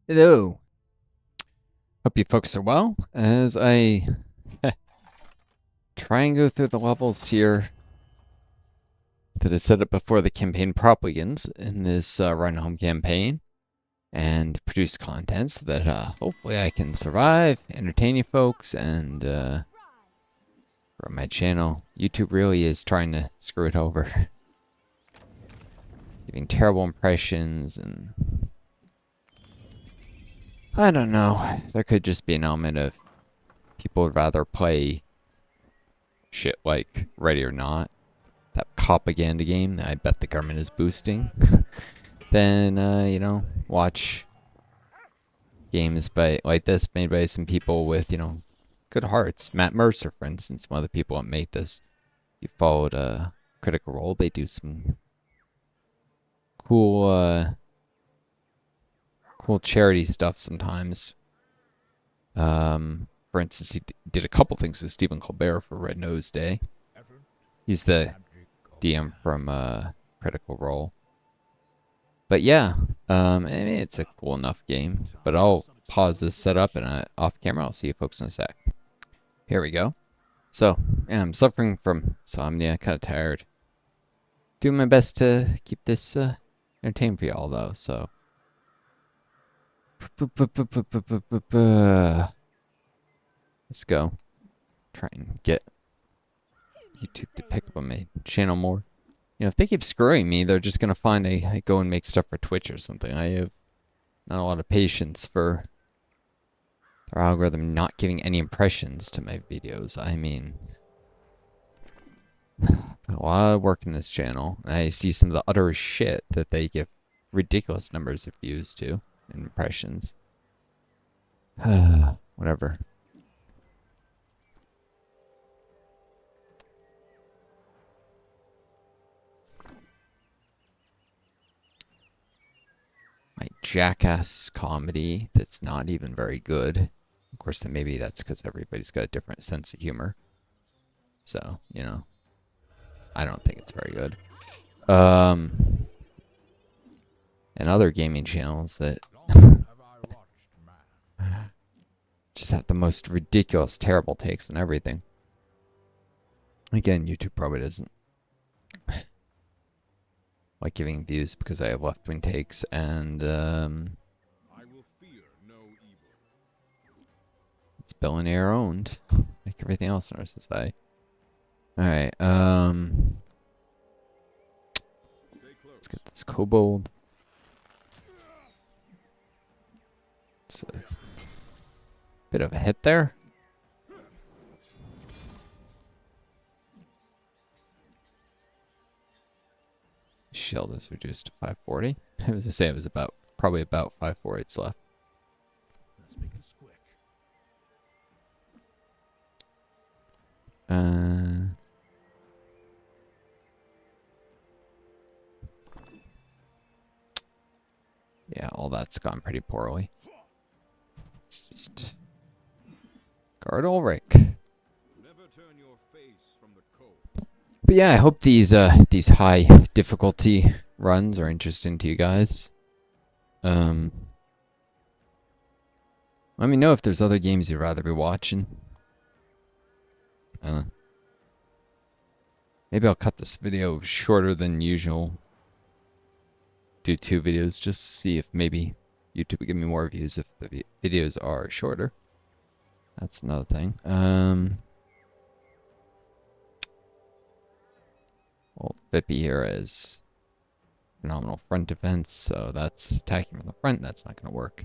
Hello. Hope you folks are well as I try and go through the levels here that I set up before the campaign prop begins in this run home campaign and produce content so that hopefully I can survive, entertain you folks, and grow my channel. YouTube really is trying to screw it over. Giving terrible impressions and I don't know. There could just be an element of people would rather play shit like Ready or Not, that propaganda game that I bet the government is boosting, then, watch games by like this made by some people with, good hearts. Matt Mercer, for instance, one of the people that made this. You followed Critical Role. They do some cool, cool charity stuff sometimes. For instance, he did a couple things with Stephen Colbert for Red Nose Day. He's the DM from Critical Role. But yeah, I mean, it's a cool enough game. But I'll pause this setup and off camera. I'll see you folks in a sec. Here we go. So, yeah, I'm suffering from insomnia, kind of tired. Doing my best to keep this entertaining for y'all, though, so. Let's go. Try and get YouTube to pick up on my channel more. If they keep screwing me, they're just gonna find I go and make stuff for Twitch or something. I have not a lot of patience for their algorithm not giving any impressions to my videos. I mean, a lot of work in this channel. I see some of the utter shit that they give ridiculous numbers of views to and impressions. Whatever. My jackass comedy that's not even very good. Of course, then maybe that's because everybody's got a different sense of humor. So, I don't think it's very good. And other gaming channels that just have the most ridiculous, terrible takes on everything. Again, YouTube probably doesn't like giving views because I have left-wing takes and it's billionaire owned, like everything else in our society. All right, let's get this kobold. It's a bit of a hit there. Shield is reduced to 540. I was to say it was probably about 548s left. Let's make this quick. Yeah, all that's gone pretty poorly. It's just guard Ulrich. But yeah, I hope these high difficulty runs are interesting to you guys. Let me know if there's other games you'd rather be watching. Maybe I'll cut this video shorter than usual. Do 2 videos just to see if maybe YouTube will give me more views if the videos are shorter. That's another thing. Well, Bippy here is phenomenal front defense, so that's attacking from the front. That's not going to work.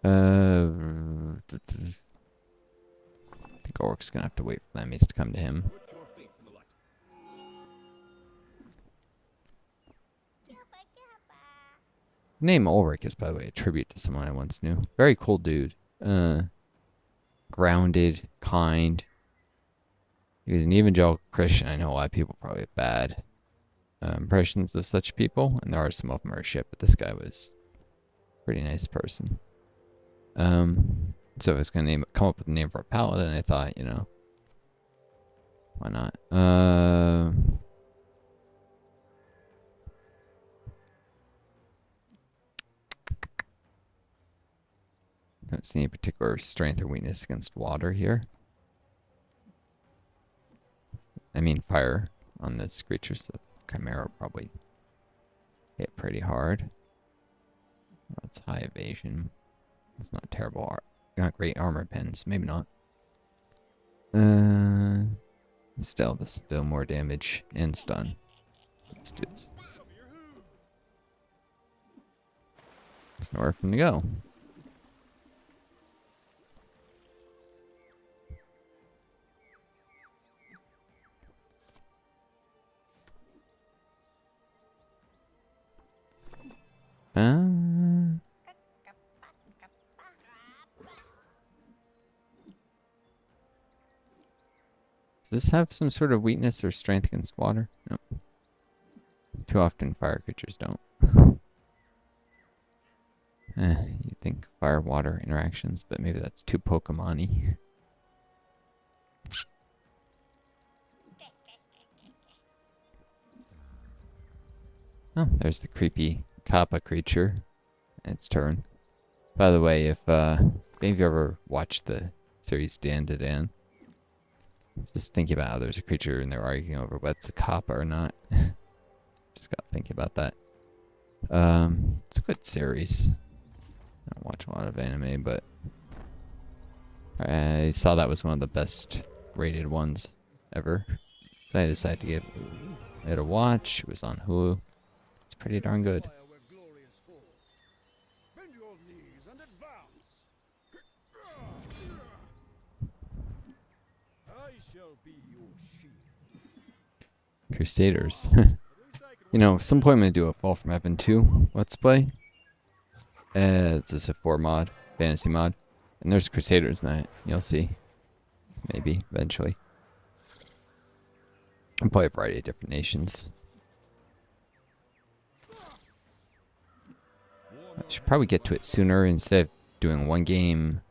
I think Orc's going to have to wait for the enemies to come to him. The name Ulrich is, by the way, a tribute to someone I once knew. Very cool dude. Grounded, kind. He was an evangelical Christian. I know a lot of people probably have bad impressions of such people, and there are some of them are shit, but this guy was a pretty nice person. So I was gonna come up with a name for a paladin, and I thought, why not? Don't see any particular strength or weakness against water here. I mean fire on this creature, so Chimera will probably hit pretty hard. That's high evasion. It's not terrible. Not great armor pens. Maybe not. Still, this will do more damage and stun. Let's do this. There's nowhere for him to go. Does this have some sort of weakness or strength against water? No. Too often fire creatures don't. You'd think fire-water interactions, but maybe that's too Pokemon-y. Oh, there's the creepy Kappa creature. Its turn. By the way, if any of you ever watched the series Dan to Dan, just thinking about how there's a creature and they're arguing over what's a Kappa or not. Just got thinking about that. It's a good series. I don't watch a lot of anime, but I saw that was one of the best rated ones ever. So I decided to give it a watch. It was on Hulu. It's pretty darn good. Crusaders. You know, some point I'm going to do a Fall from Heaven 2 Let's Play. It's just a 4 mod, fantasy mod. And there's Crusaders in that. You'll see. Maybe, eventually. I'll play a variety of different nations. I should probably get to it sooner instead of doing one game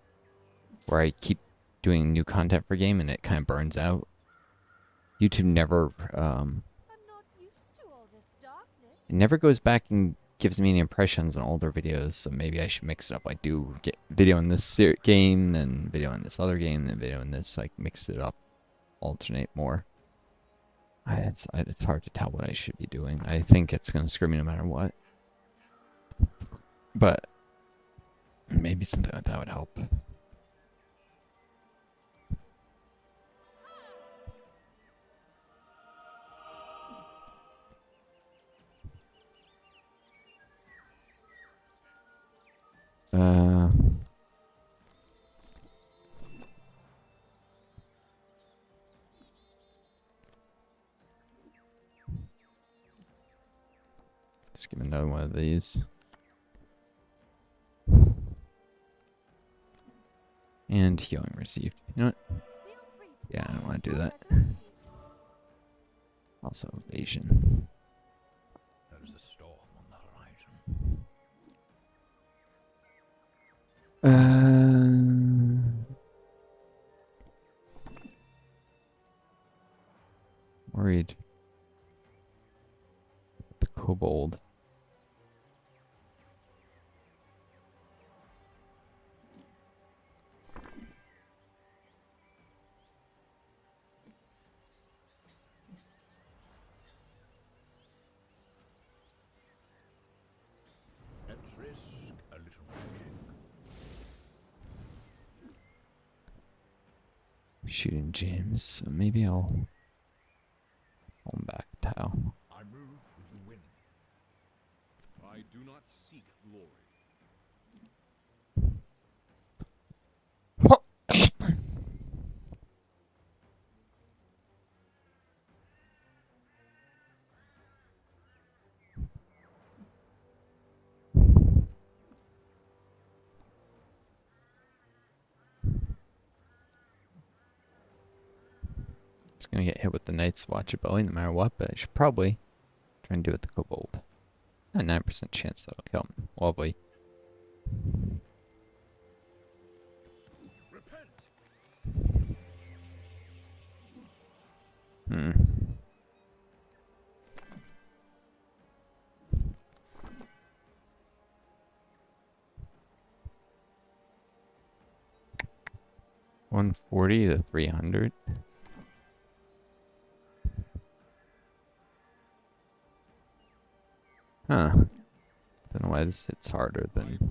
where I keep doing new content for a game and it kind of burns out. YouTube never, it never goes back and gives me any impressions on older videos, so maybe I should mix it up. Like get video in this game, then video in this other game, then video in this, like mix it up, alternate more. It's hard to tell what I should be doing. I think it's going to screw me no matter what. But maybe something like that would help. Just give me another one of these. And healing received. You know what? Yeah, I don't want to do that. Also evasion. There is a storm on the horizon. Worried. The kobold. At risk, a little cooking. Shooting James, so maybe I'll hold back Tau. I move with the wind. I do not seek glory. It's gonna get hit with the Knight's Watch ability no matter what, but I should probably try and do it with the kobold. A 9% chance that'll kill him. Lovely. Hmm. 140 to 300. Huh. Don't know why this hits harder than.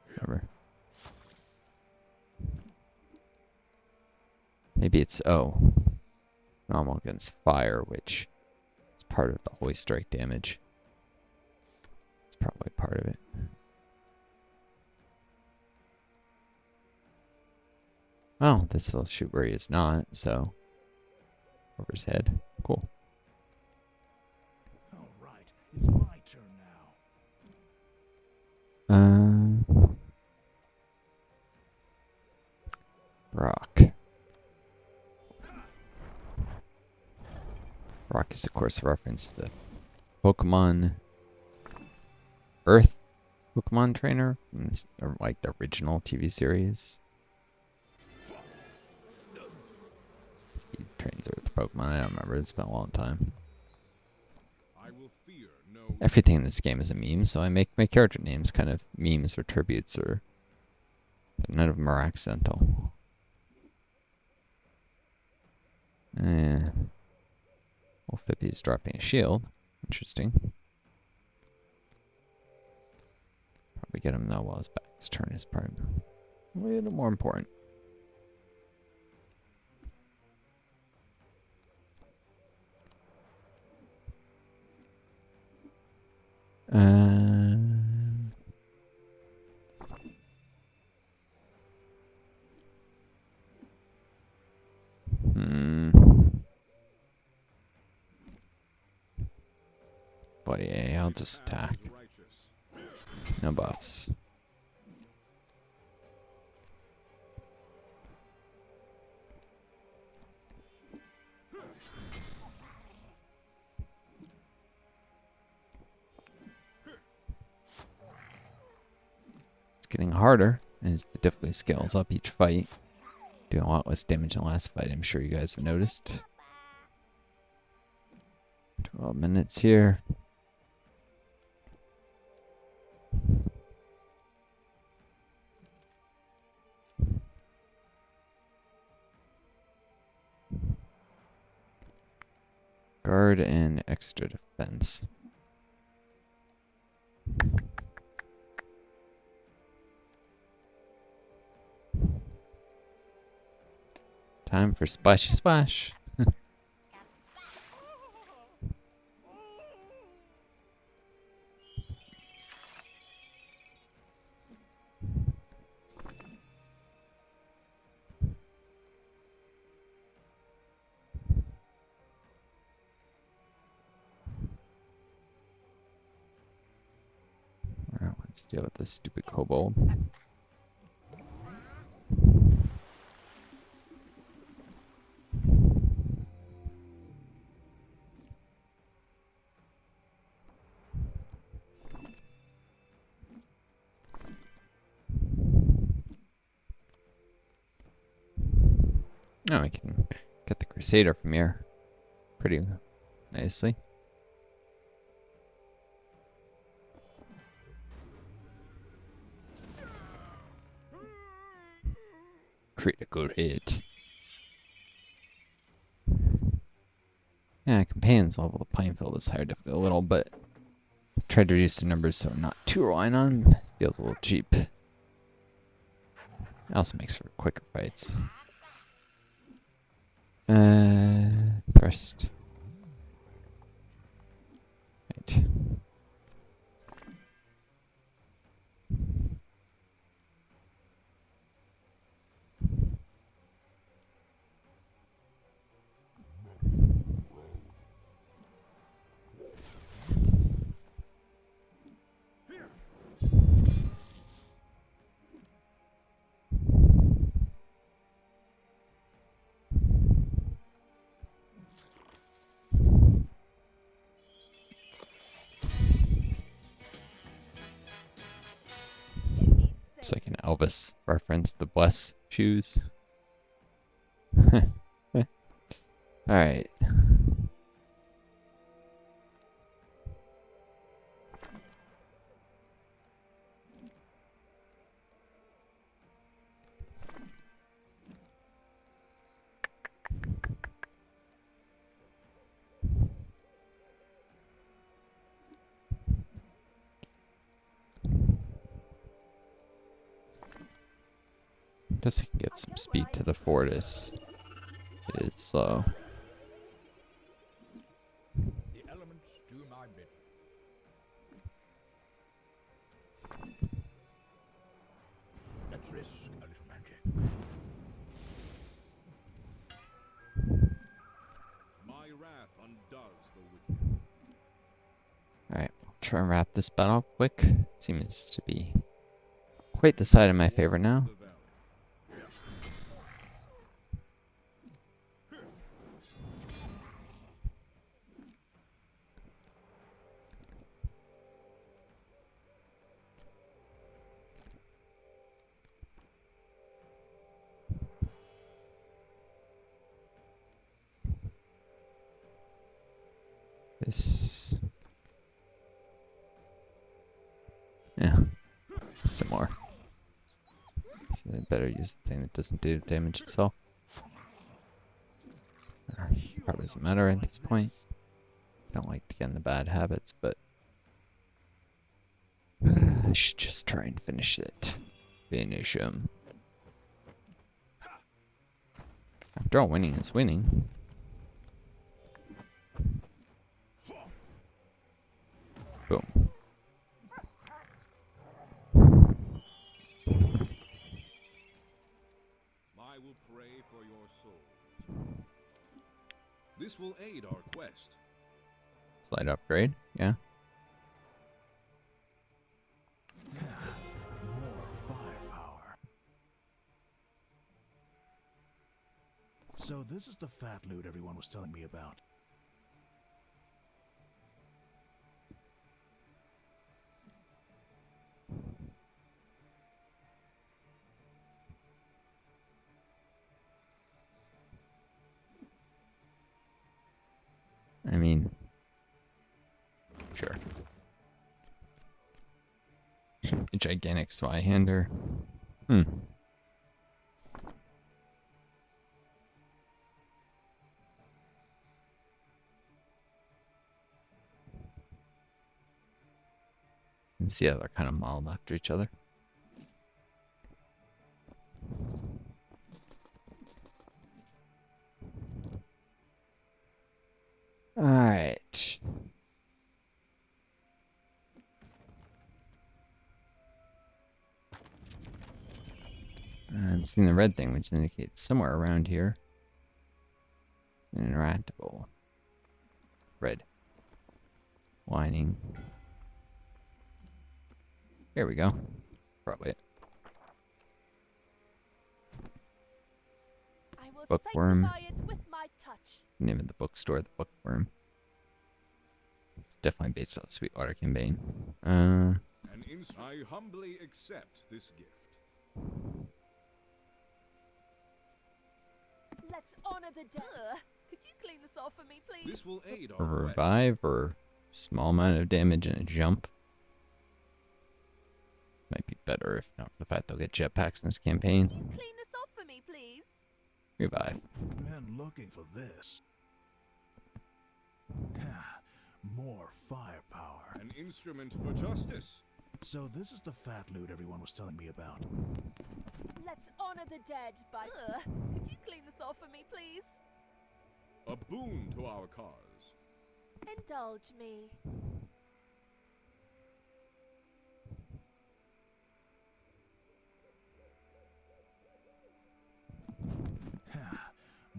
Whatever. Maybe it's normal against fire, which is part of the hoist strike damage. It's probably part of it. Oh, this will shoot where he is not, so over his head. Cool. All right, it's my turn now. Rock. Rock is, of course, a reference to the Pokemon Earth Pokemon trainer, or like the original TV series. He trains Earth Pokemon. I don't remember. It's been a long time. I will fear no. Everything in this game is a meme, so I make my character names kind of memes or tributes, or none of them are accidental. Wolfippy is dropping a shield. Interesting. Probably get him though while his back's turn is probably a little more important. But yeah, I'll just attack. No buffs. It's getting harder as the difficulty scales up each fight. Doing a lot less damage than the last fight, I'm sure you guys have noticed. 12 minutes here. Guard and extra defense. Time for splashy splash. Alright, let's deal with this stupid kobold. Now we can get the Crusader from here pretty nicely. Critical hit. Yeah, companions level the playing field is higher difficulty a little, but tried to reduce the numbers so we're not too reliant on them. Feels a little cheap. It also makes for quicker fights. Thrust. Right. It's like an Elvis reference, the Bless shoes. Alright. Guess I can give some speed to the Fortis. It is slow. The elements do my bidding. Let's risk a little magic. My wrath undoes the wicked. Alright, I'll try and wrap this battle up quick. Seems to be quite the side in my favor now. The valley. This... Yeah, some more. So I better use the thing that doesn't do damage itself. Probably doesn't matter at this point. Don't like to get in the bad habits, but I should just try and finish it. Finish him. After all, winning is winning. Boom. I will pray for your souls. This will aid our quest. Slight upgrade, yeah. More firepower. So this is the fat loot everyone was telling me about. I mean, sure. A gigantic Zweihander. Hmm. And see how they're kind of modeled after each other. Alright. I'm seeing the red thing, which indicates somewhere around here. An interactable. Red. Whining. Here we go. Probably it. I will Bookworm. sanctify it with my touch. Name of the bookstore, the Bookworm. It's definitely based on the Sweetwater campaign. I humbly accept this gift. Let's honor the dead. Could you clean this off for me, please? This will aid A our quest. revive or small amount of damage and a jump. Might be better if not for the fact they'll get jetpacks in this campaign. Could you clean this off for me, please? Revive. Been looking for this. More firepower. An instrument for justice. So this is the fat loot everyone was telling me about. Let's honor the dead by... Could you clean this off for me, please? A boon to our cause. Indulge me.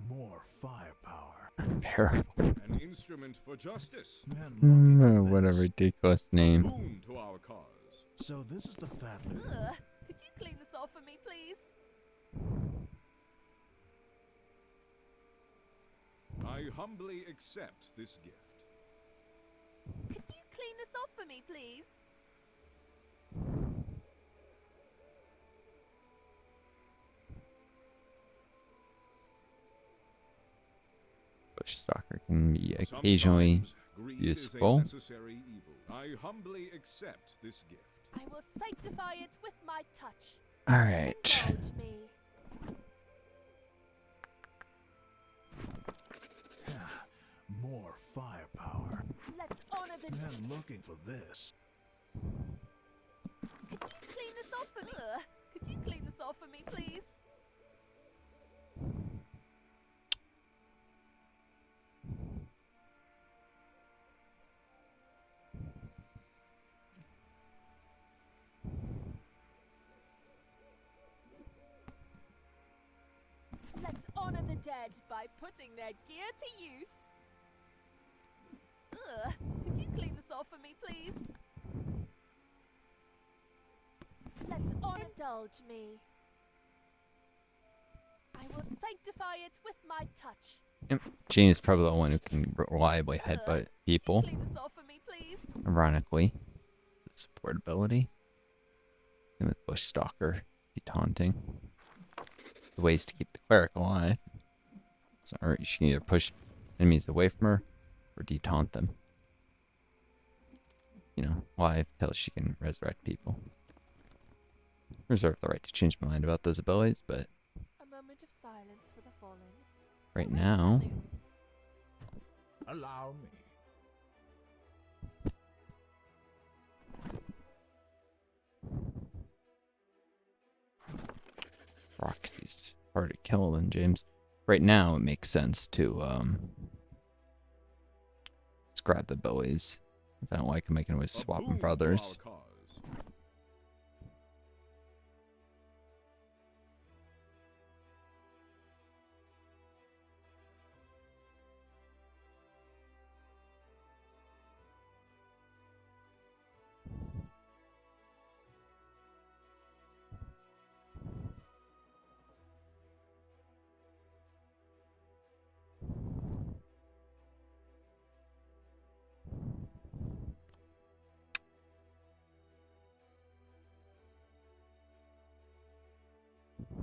More firepower. Terrible. An instrument for justice. Been looking for What a this. ridiculous A name. boon to our cause. So this is the fat loot. Could you clean this off for me, please? I humbly accept this gift. Could you clean this off for me, please? Bushstalker can be occasionally Sometimes greed useful. is a necessary evil. I humbly accept this gift. I will sanctify it with my touch. Alright. Indulge me. More firepower. Let's honor the dead. Been looking for this. Could you clean this off for me? Could you clean this off for me, please? dead by putting their gear to use. Ugh, could you clean this off for me, please? Let's indulge me. I will sanctify it with my touch. Yep. Gene is probably the one who can reliably headbutt people. Clean this off for me, please. Ironically. The support ability. And with Bush Stalker, be taunting. The ways to keep the cleric alive. So she can either push enemies away from her or detaunt them. You know, live till she can resurrect people. Reserve the right to change my mind about those abilities, but A moment of silence for the fallen. right now, Allow me. Roxy's harder to kill than James. Right now, it makes sense to just grab the abilities. If I don't like them, I can always swap them for others.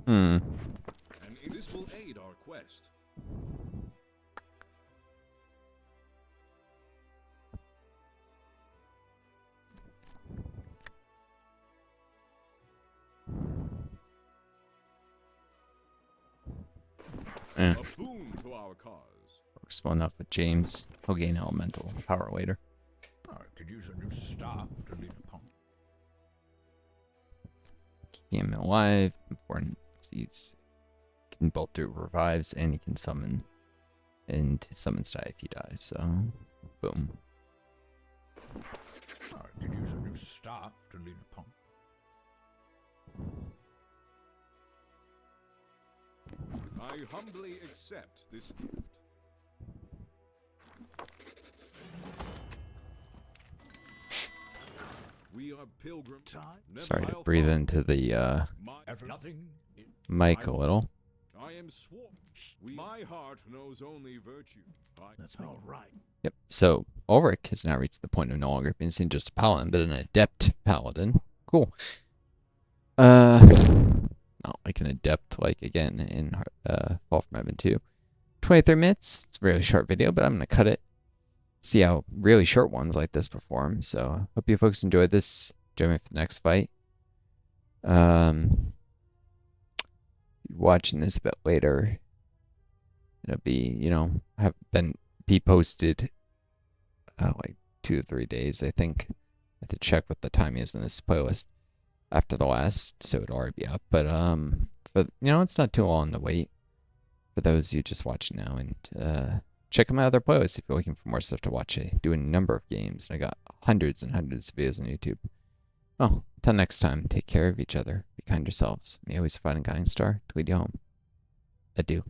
And this will aid our quest. Yeah. A boon to our cause. Spawn up with James. He'll gain elemental power later. Could use a new staff to lead a pump. Keep him alive. Important. He's can both do revives and he can summon. And his summons die if he dies. So, boom. Could use a new staff to lead a pump. I humbly accept this gift. We are pilgrim. Sorry to breathe into the Nothing. mic a little. I am sworn. My heart knows only virtue. That's all right. Yep. So Ulrich has now reached the point of no longer being seen just a paladin, but an adept paladin. Cool. Not like an adept, like again in Fall from Heaven 2. 23 minutes. It's a really short video, but I'm gonna cut it. See how really short ones like this perform. So hope you folks enjoyed this. Join me for the next fight. Watching this a bit later, it'll be, you know, be posted like 2 to 3 days, I think. I have to check what the time is in this playlist after the last, so it'll already be up. But it's not too long to wait for those of you just watching now, and check out my other playlists if you're looking for more stuff to watch. I do a number of games, and I got hundreds and hundreds of videos on YouTube. Well, until next time, take care of each other, be kind yourselves. May always find a guiding star to lead you home. Adieu.